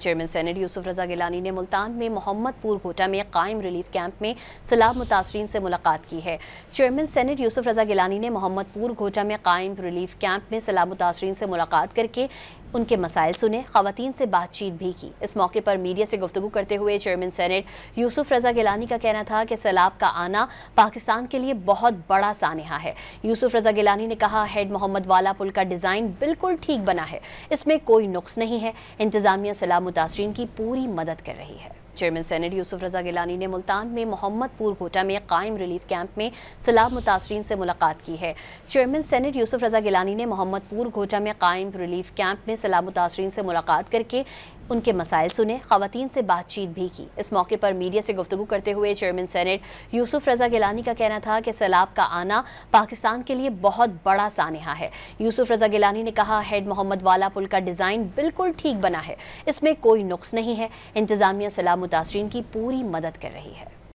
Chairman senate Yusuf रजा गिलानी ने मुल्तान में मोहम्मदपुर घोटा में कायम रिलीफ कैंप में सैलाब मुतासरीन से मुलाकात की है। चेयरमैन सेनेट यूसुफ रजा गिलानी ने मोहम्मदपुर घोटा में कायम रिलीफ कैंप में सैलाब मुतासरीन से मुलाकात करके उनके मसाइल सुने, खवातीन से बातचीत भी की। इस मौके पर मीडिया से गुफ्तगू करते हुए चेयरमैन सेनेट यूसुफ रजा गिलानी का कहना था कि सैलाब का आना पाकिस्तान के लिए बहुत बड़ा सानिहा है। यूसुफ रजा गिलानी ने कहा, हेड मोहम्मद वाला पुल का डिज़ाइन बिल्कुल ठीक बना है, इसमें कोई नुक्स नहीं है। इंतजामिया सैलाब मुतासरीन की पूरी मदद कर रही है। चेयरमैन सेनेट यूसुफ रजा गिलानी ने मुल्तान में मोहम्मदपुर घोटा में कायम रिलीफ कैंप में सैलाब मुतासरीन से मुलाकात की है। चेयरमैन सेनेट यूसुफ रजा गिलानी ने मोहम्मदपुर घोटा में कायम रिलीफ कैंप में सैलाब मुतासरीन से मुलाकात करके उनके मसाइल सुने, खवातीन से बातचीत भी की। इस मौके पर मीडिया से गुफ्तगू करते हुए चेयरमैन सेनेट यूसुफ रजा गिलानी का कहना था कि सैलाब का आना पाकिस्तान के लिए बहुत बड़ा सानिहा है। यूसुफ रजा गिलानी ने कहा, हेड मोहम्मद वाला पुल का डिज़ाइन बिल्कुल ठीक बना है, इसमें कोई नुक्स नहीं है। इंतजामिया सैलाब मुतासरीन की पूरी मदद कर रही है।